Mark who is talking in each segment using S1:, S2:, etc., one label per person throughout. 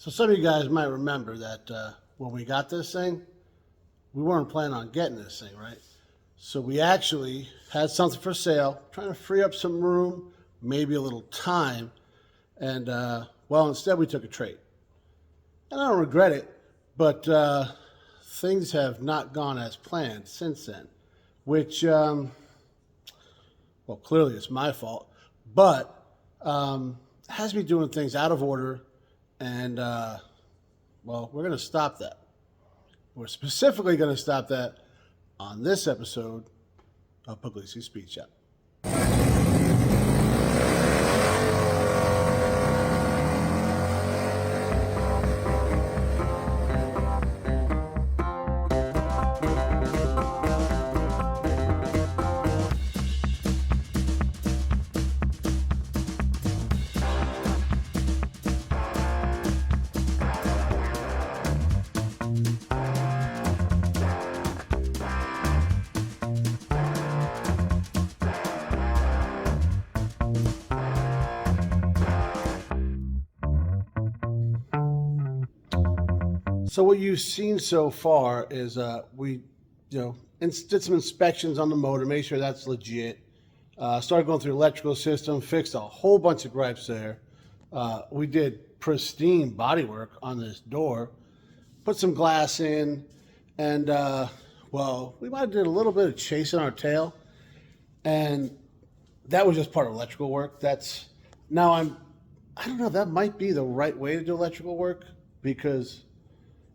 S1: So some of you guys might remember that when we got this thing, we weren't planning on getting this thing, right? So we actually had something for sale, trying to free up some room, maybe a little time, and well, instead we took a trade. And I don't regret it, but things have not gone as planned since then, which, well, clearly it's my fault, but has me doing things out of order, and, well, we're going to stop that. We're specifically going to stop that on this episode of Pugliese Speed Shop. So what you've seen so far is we, did some inspections on the motor, made sure that's legit. Started going through the electrical system, fixed a whole bunch of gripes there. We did pristine body work on this door, put some glass in, and well, we might have did a little bit of chasing our tail, and that was just part of electrical work. I don't know, that might be the right way to do electrical work, because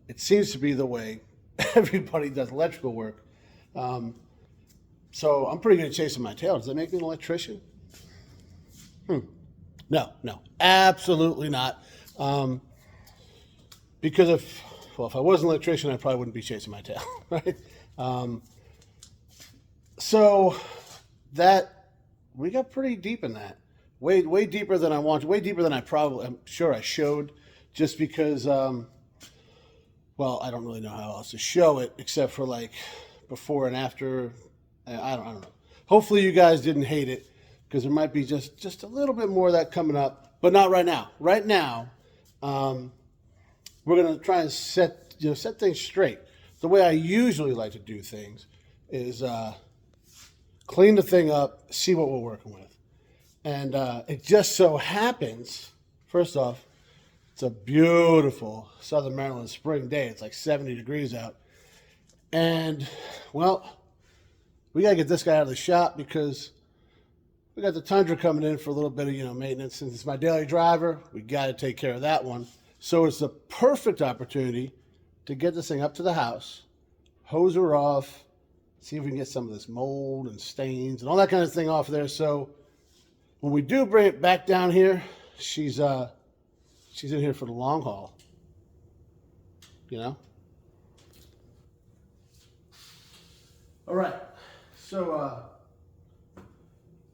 S1: it seems to be the way everybody does electrical work. So I'm pretty good at chasing my tail. Does that make me an electrician? No, absolutely not. Because if I was an electrician, I probably wouldn't be chasing my tail, right? So that, we got pretty deep in that. Way deeper than I wanted, way deeper than I'm sure I showed, just because, well, I don't really know how else to show it except for like before and after. I don't know. Hopefully you guys didn't hate it, because there might be just a little bit more of that coming up, but not right now. Right now, we're gonna try and set things straight. The way I usually like to do things is clean the thing up, see what we're working with, and it just so happens, first off, it's a beautiful Southern Maryland spring day. It's like 70 degrees out. And, well, we got to get this guy out of the shop, because we got the Tundra coming in for a little bit of, maintenance. Since it's my daily driver, we got to take care of that one. So it's the perfect opportunity to get this thing up to the house, hose her off, see if we can get some of this mold and stains and all that kind of thing off there. So when we do bring it back down here, she's in here for the long haul, All right, so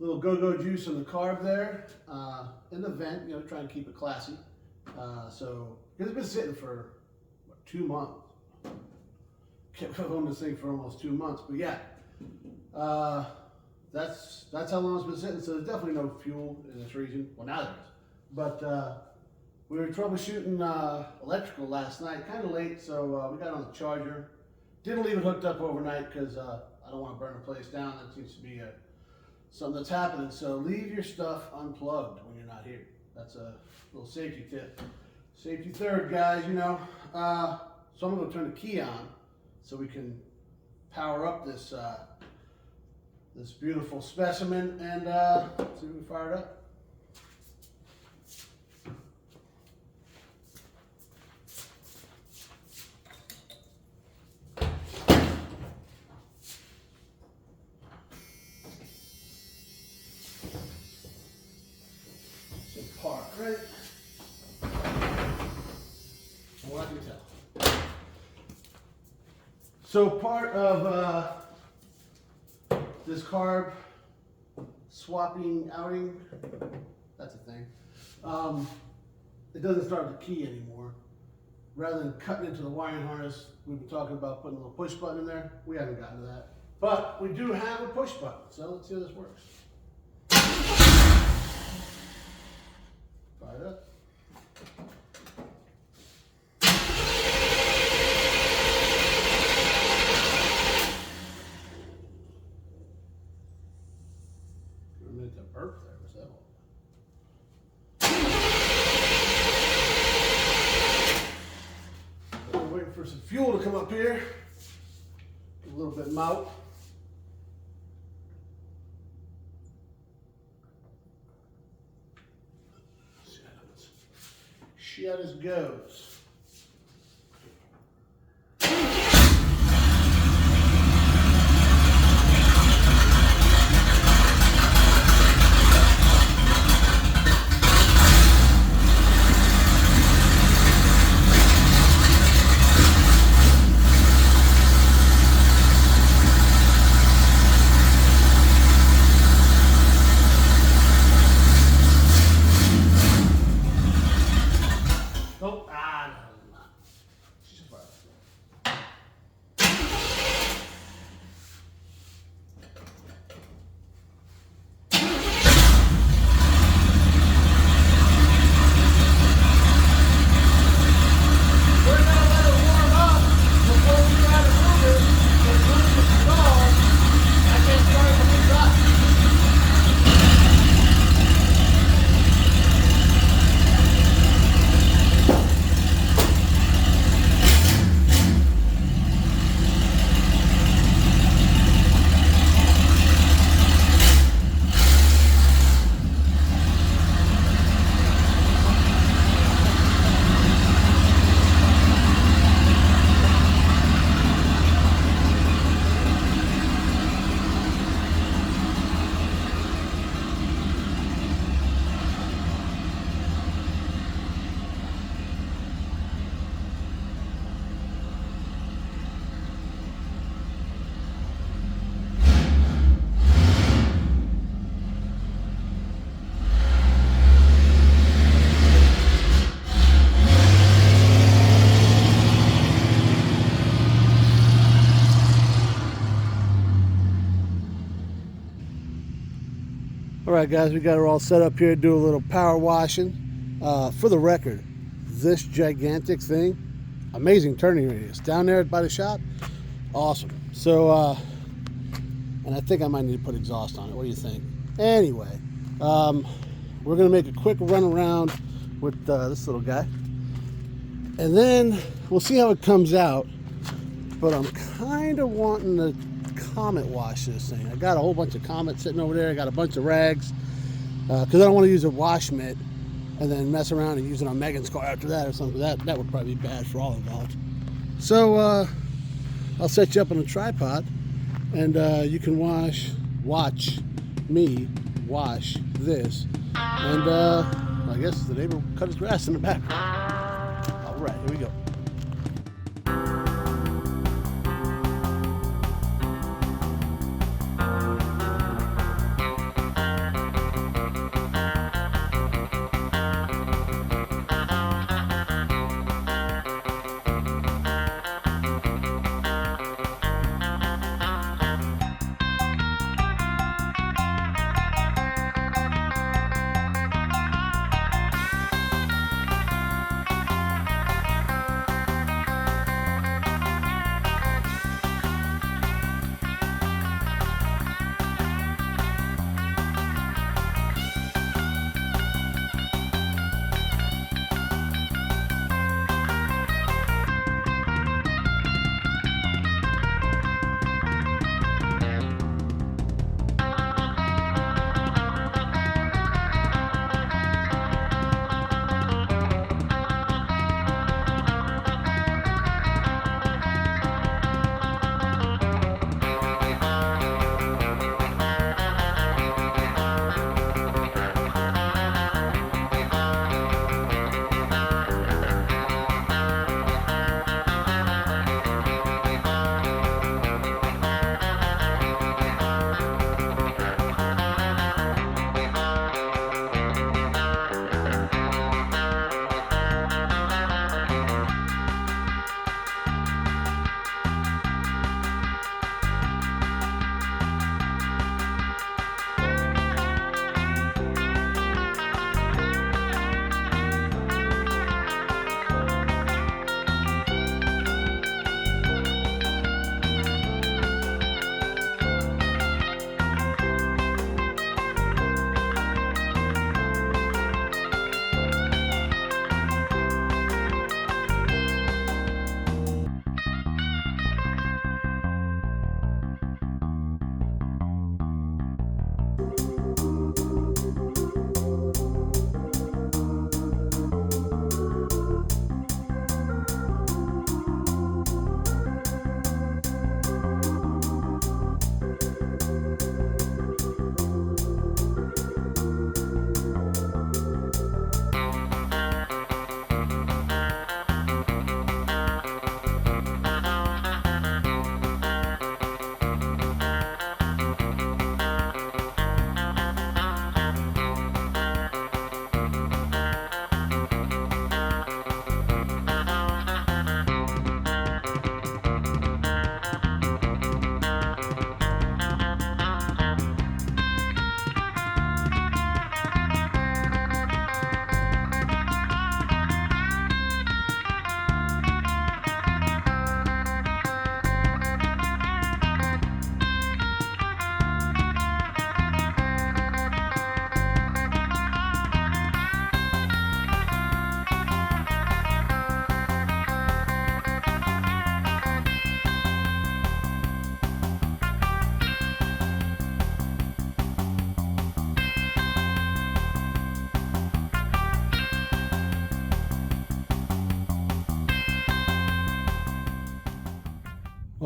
S1: little go-go juice on the carb there, in the vent, trying to keep it classy. So, it's been sitting for 2 months. Kept on this thing for almost 2 months, but yeah, that's how long it's been sitting. So there's definitely no fuel in this region. Well, now there is, but we were troubleshooting electrical last night, kind of late, so we got on the charger. Didn't leave it hooked up overnight, because I don't want to burn the place down. That seems to be something that's happening. So leave your stuff unplugged when you're not here. That's a little safety tip. Safety third, guys, So I'm going to turn the key on so we can power up this this beautiful specimen, and see if we can fire it up. Park, right? Well, I can tell. So part of this carb swapping outing, that's a thing. It doesn't start with the key anymore. Rather than cutting into the wiring harness, we've been talking about putting a little push button in there. We haven't gotten to that. But we do have a push button, so let's see how this works. Fire it up. fuel to come up here. A little bit mouth. Shut as goes. All right, guys, we got her all set up here to do a little power washing. For the record, this gigantic thing, amazing turning radius. Down there by the shop, awesome. So, and I think I might need to put exhaust on it. What do you think? Anyway, we're gonna make a quick run around with this little guy. And then we'll see how it comes out. But I'm kind of wanting to Comet wash this thing. I got a whole bunch of Comet sitting over there. I got a bunch of rags because I don't want to use a wash mitt and then mess around and use it on Megan's car after that or something. That would probably be bad for all involved. So I'll set you up on a tripod and you can watch me wash this. And I guess the neighbor cut his grass in the back. All right, here we go.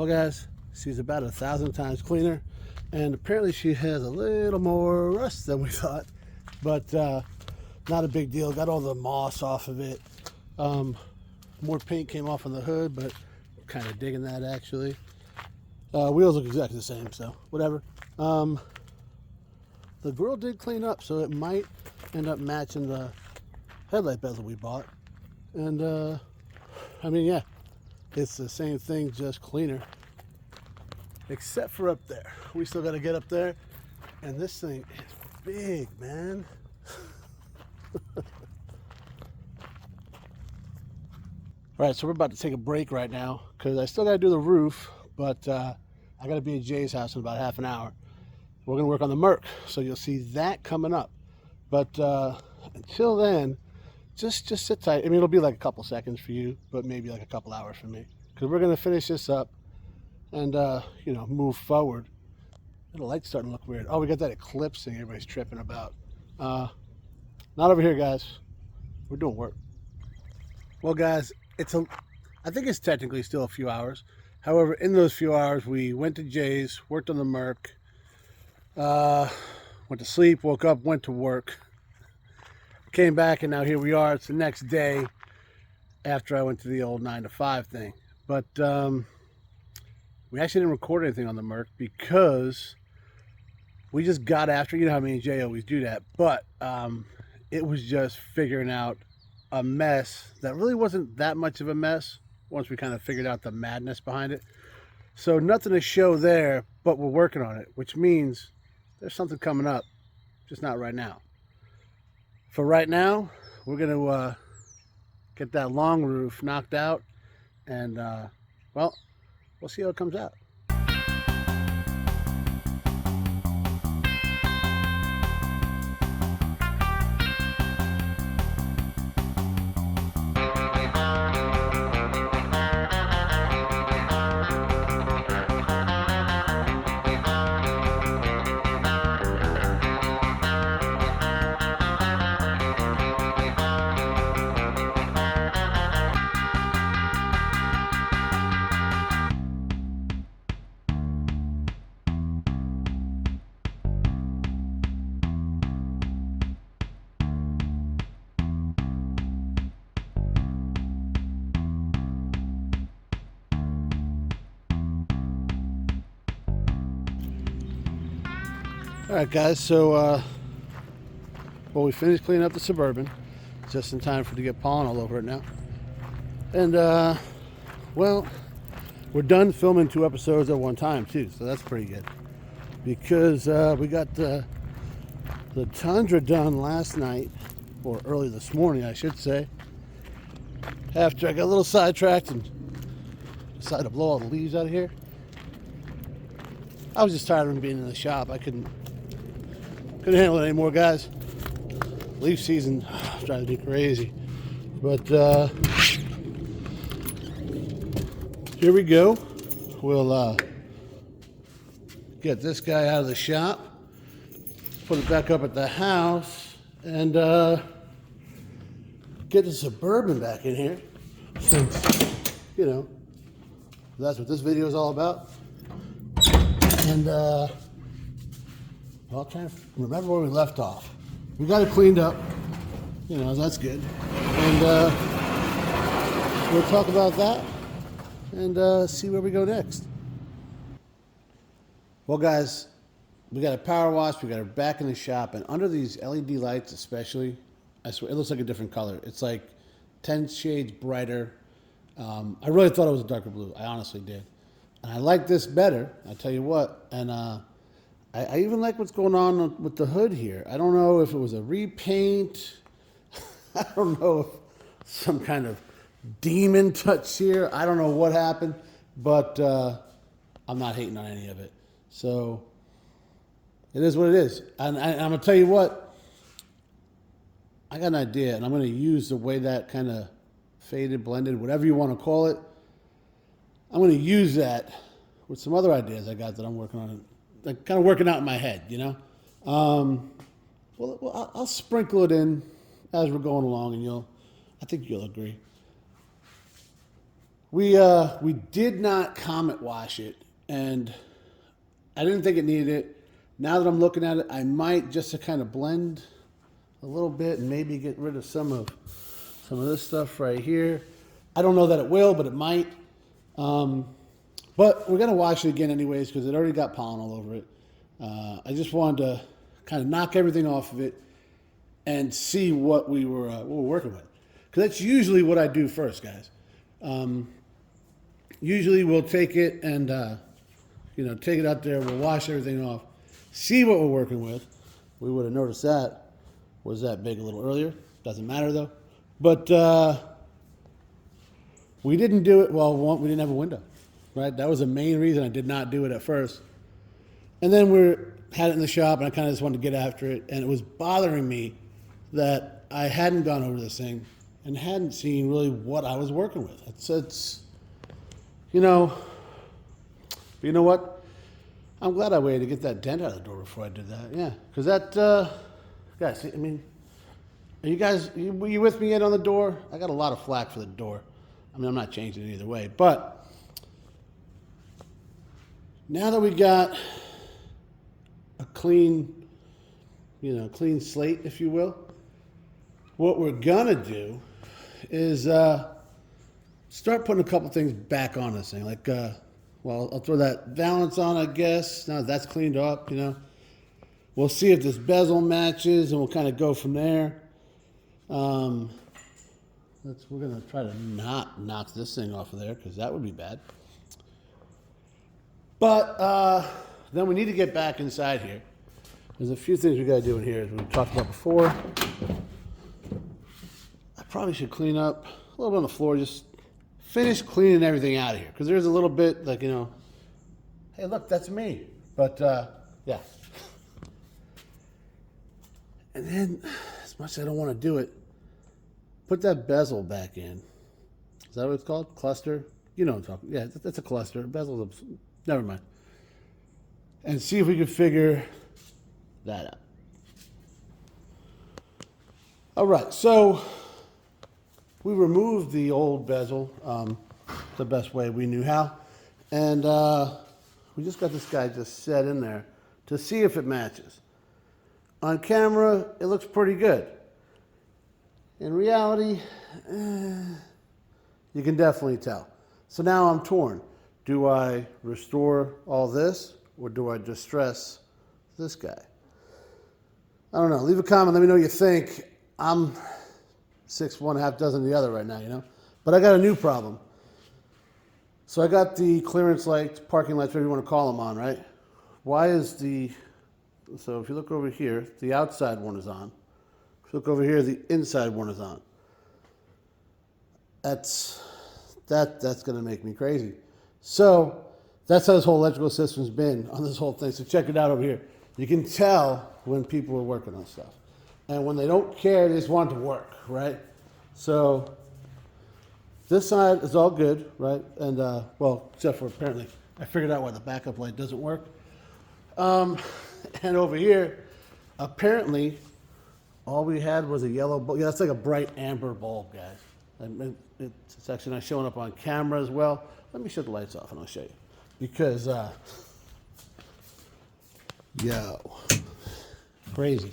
S1: Well, guys, she's about 1,000 times cleaner, and apparently she has a little more rust than we thought, but not a big deal. Got all the moss off of it. More paint came off on the hood, but kind of digging that actually. Wheels look exactly the same, so whatever. The grill did clean up, so it might end up matching the headlight bezel we bought. And I mean, yeah, it's the same thing, just cleaner. Except for up there. We still got to get up there. And this thing is big, man. All right, so we're about to take a break right now because I still got to do the roof, but I got to be at Jay's house in about half an hour. We're going to work on the Merc, so you'll see that coming up. But until then, just sit tight. I mean, it'll be like a couple seconds for you, but maybe like a couple hours for me, because we're going to finish this up and you know, move forward. The light's starting to look weird. Oh, we got that eclipse thing everybody's tripping about. Not over here, guys. We're doing work. Well, guys, I think it's technically still a few hours. However, in those few hours, we went to Jay's, worked on the Merc, went to sleep, woke up, went to work, came back, and now here we are. It's the next day after I went to the old 9 to 5 thing. But we actually didn't record anything on the Merc because we just got after, you know how me and Jay always do that, but it was just figuring out a mess that really wasn't that much of a mess once we kind of figured out the madness behind it. So nothing to show there, but we're working on it, which means there's something coming up, just not right now. For right now, we're going to get that long roof knocked out, and well, we'll see how it comes out. All right, guys, so well, we finished cleaning up the Suburban just in time for it to get pollen all over it now. And well, we're done filming 2 episodes at one time too, so that's pretty good, because we got the Tundra done last night, or early this morning I should say, after I got a little sidetracked and decided to blow all the leaves out of here. I was just tired of being in the shop. I couldn't handle it anymore, guys. Leaf season driving me crazy. But here we go. We'll get this guy out of the shop, put it back up at the house, and get the Suburban back in here. Since, you know, that's what this video is all about. And I'll try to remember where we left off. We got it cleaned up, you know, that's good. And we'll talk about that and see where we go next. Well, guys, we got a power wash, we got her back in the shop, and under these LED lights especially, I swear, it looks like a different color. It's like 10 shades brighter. I really thought it was a darker blue. I honestly did. And I like this better, I tell you what. And I even like what's going on with the hood here. I don't know if it was a repaint. I don't know if some kind of demon touch here. I don't know what happened, but I'm not hating on any of it. So it is what it is. And I'm going to tell you what, I got an idea, and I'm going to use the way that kind of faded, blended, whatever you want to call it. I'm going to use that with some other ideas I got that I'm working on, like kind of working out in my head, you know. Well, I'll sprinkle it in as we're going along, and I think you'll agree. We did not comet wash it, and I didn't think it needed it. Now that I'm looking at it, I might, just to kind of blend a little bit and maybe get rid of some of this stuff right here. I don't know that it will, but it might. But we're gonna wash it again anyways because it already got pollen all over it. I just wanted to kind of knock everything off of it and see what we were working with, because that's usually what I do first, guys. Usually we'll take it and take it out there. We'll wash everything off, see what we're working with. We would have noticed that was that big a little earlier. Doesn't matter though. But we didn't do it. Well, one, we didn't have a window, right? That was the main reason I did not do it at first. And then we had it in the shop, and I kind of just wanted to get after it. And it was bothering me that I hadn't gone over this thing and hadn't seen really what I was working with. It's you know what? I'm glad I waited to get that dent out of the door before I did that. Yeah, because that, guys, I mean, were you with me yet on the door? I got a lot of flack for the door. I mean, I'm not changing it either way, but now that we got a clean slate, if you will, what we're gonna do is start putting a couple things back on this thing. Like, I'll throw that valance on, I guess. Now that's cleaned up, We'll see if this bezel matches, and we'll kind of go from there. We're gonna try to not knock this thing off of there, because that would be bad. But then we need to get back inside here. There's a few things we gotta do in here, as we talked about before. I probably should clean up a little bit on the floor, just finish cleaning everything out of here, because there's a little bit like, hey, look, that's me. But yeah. And then, as much as I don't want to do it, put that bezel back in. Is that what it's called? Cluster? You know what I'm talking about. Yeah, that's a cluster. Bezel's never mind. And see if we can figure that out. All right, so we removed the old bezel the best way we knew how. And we just got this guy just set in there to see if it matches. On camera, it looks pretty good. In reality, you can definitely tell. So now I'm torn. Do I restore all this, or do I distress this guy? I don't know. Leave a comment. Let me know what you think. I'm 6 1/2 dozen the other right now, But I got a new problem. So I got the clearance lights, parking lights, whatever you want to call them on, right? So if you look over here, the outside one is on. If you look over here, the inside one is on. That's going to make me crazy. So that's how this whole electrical system's been on this whole thing. So check it out over here. You can tell when people are working on stuff. And when they don't care, they just want it to work, right? So this side is all good, right? And, except for apparently, I figured out why the backup light doesn't work. And over here, apparently, all we had was a yellow bulb. Yeah, that's like a bright amber bulb, guys. And it's actually not showing up on camera as well. Let me shut the lights off and I'll show you. Because, crazy.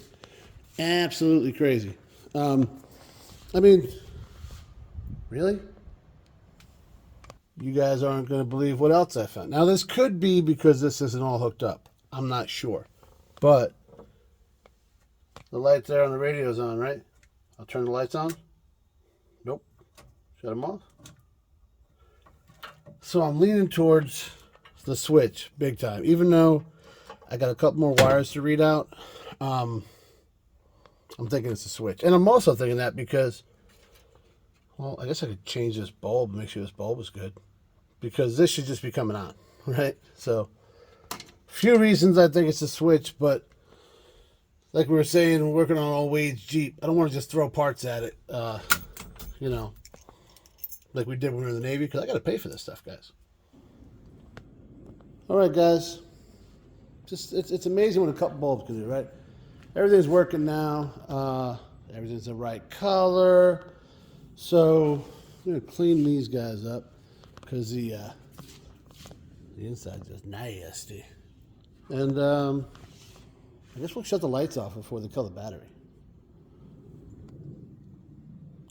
S1: Absolutely crazy. I mean, really? You guys aren't going to believe what else I found. Now, this could be because this isn't all hooked up. I'm not sure. But the lights there on the radio's on, right? I'll turn the lights on. Nope. Shut them off. So I'm leaning towards the switch big time. Even though I got a couple more wires to read out, I'm thinking it's a switch. And I'm also thinking that because, well, I guess I could change this bulb and make sure this bulb is good. Because this should just be coming on, right? So, few reasons I think it's a switch, but like we were saying, we're working on all Wade's Jeep. I don't want to just throw parts at it, like we did when we were in the Navy, because I got to pay for this stuff, guys. All right, guys. It's amazing what a couple bulbs can do, right? Everything's working now. Everything's the right color. So I'm going to clean these guys up. because the inside's just nasty. And I guess we'll shut the lights off before they kill the battery.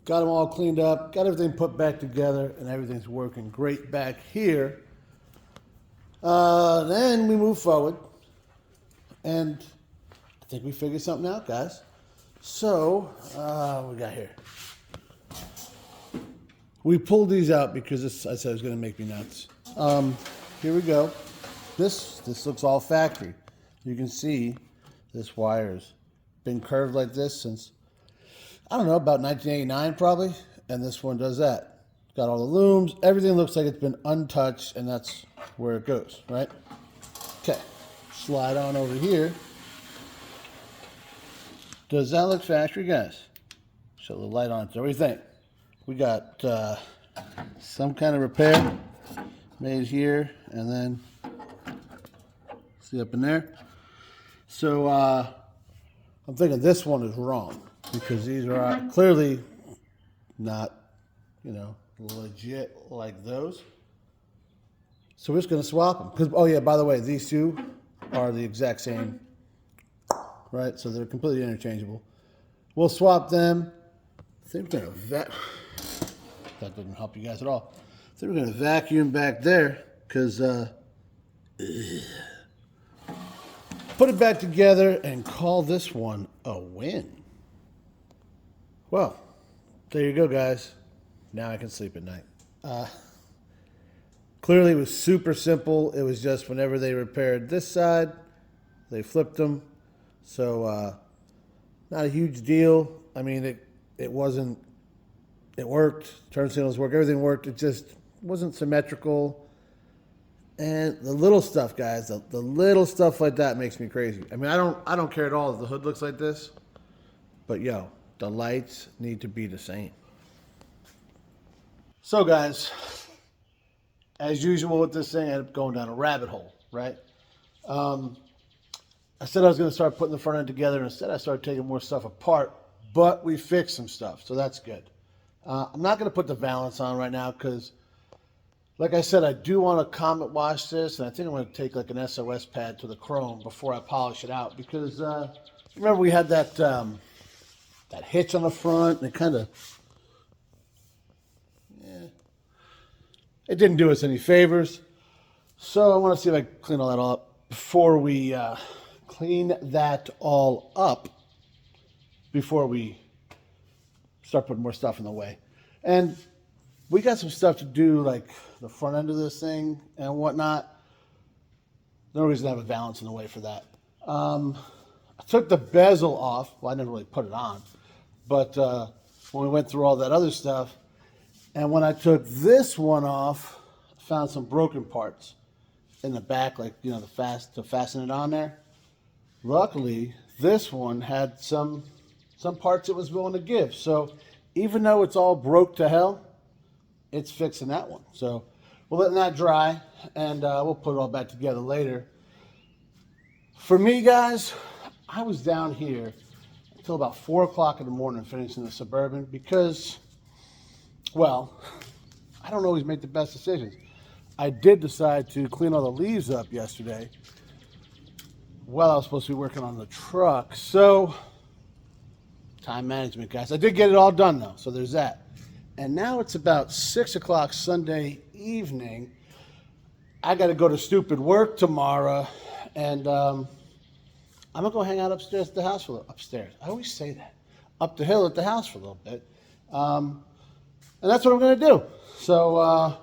S1: Got them all cleaned up, got everything put back together, and everything's working great back here. Then we move forward, and I think we figured something out, guys. So, what we got here? We pulled these out because this, I said, was going to make me nuts. Here we go. This looks all factory. You can see this wire's been curved like this since, I don't know, about 1989 probably. And this one does that. Got all the looms. Everything looks like it's been untouched, and that's where it goes, right? Okay. Slide on over here. Does that look factory, guys? Show the light on it. What do you think? We got some kind of repair made here, and then see up in there. So I'm thinking this one is wrong because these are clearly not, you know, legit like those. So we're just going to swap them. Because, oh yeah, by the way, these two are the exact same, right? So they're completely interchangeable. We'll swap them. I think we're going to that didn't help you guys at all. I think we're going to vacuum back there because put it back together and call this one a win. Well, there you go, guys. Now I can sleep at night. Clearly, it was super simple. It was just whenever they repaired this side, they flipped them. So, not a huge deal. I mean, it wasn't. It worked. Turn signals worked. Everything worked. It just wasn't symmetrical. And the little stuff, guys, the little stuff like that makes me crazy. I mean, I don't care at all if the hood looks like this. But, yo, the lights need to be the same. So, guys, as usual with this thing, I ended up going down a rabbit hole, right? I said I was going to start putting the front end together. Instead, I started taking more stuff apart. But we fixed some stuff, so that's good. I'm not going to put the valance on right now because, like I said, I do want to comet wash this, and I think I'm going to take like an SOS pad to the chrome before I polish it out because remember we had that that hitch on the front, and it kind of it didn't do us any favors. So I want to see if I can clean all that all up before we clean that all up before we start putting more stuff in the way. And we got some stuff to do, like the front end of this thing and whatnot. No reason to have a valance in the way for that. I took the bezel off. Well, I never really put it on. But when we went through all that other stuff, and when I took this one off, I found some broken parts in the back, like, you know, to fasten it on there. Luckily, this one had some parts it was willing to give. So even though it's all broke to hell, it's fixing that one. So we're letting that dry, and we'll put it all back together later. For me, guys, I was down here until about 4 o'clock in the morning finishing the Suburban because, well, I don't always make the best decisions. I did decide to clean all the leaves up yesterday while I was supposed to be working on the truck. So, time management, guys. I did get it all done, though, so there's that. And now it's about 6 o'clock Sunday evening. I got to go to stupid work tomorrow, and I'm going to go hang out upstairs at the house for a little. Upstairs. I always say that. Up the hill at the house for a little bit. And that's what I'm going to do. So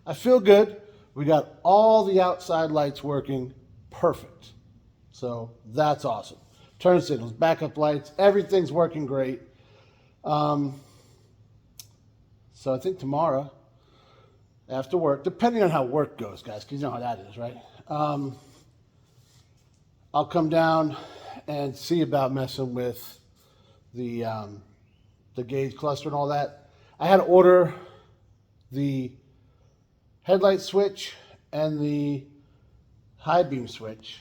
S1: I feel good. We got all the outside lights working perfect. So that's awesome. Turn signals, backup lights, everything's working great. So I think tomorrow, after work, depending on how work goes, guys, because you know how that is, right? I'll come down and see about messing with the gauge cluster and all that. I had to order the headlight switch and the high beam switch.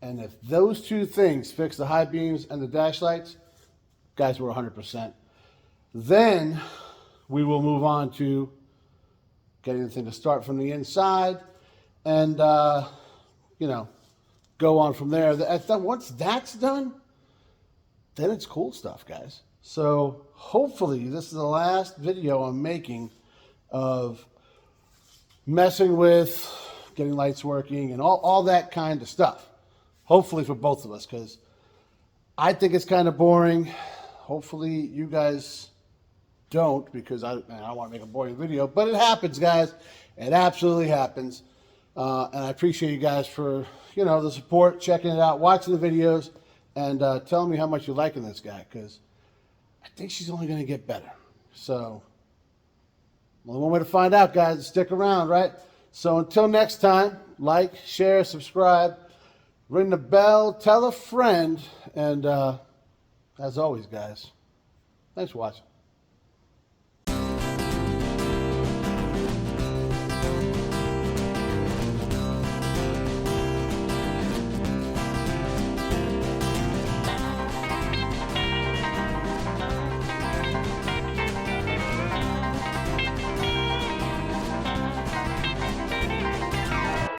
S1: And if those two things fix the high beams and the dash lights, guys, we're 100%. Then we will move on to getting the thing to start from the inside, and you know, go on from there. Once that's done, then it's cool stuff, guys. So hopefully this is the last video I'm making of messing with getting lights working and all that kind of stuff. Hopefully for both of us, because I think it's kind of boring. Hopefully you guys don't, because I don't want to make a boring video, but it happens, guys. It absolutely happens. And I appreciate you guys for, the support, checking it out, watching the videos, and telling me how much you're liking this guy, because I think she's only going to get better. So, well, one way to find out, guys, stick around, right? So until next time, like, share, subscribe, ring the bell, tell a friend, and as always, guys, thanks for watching.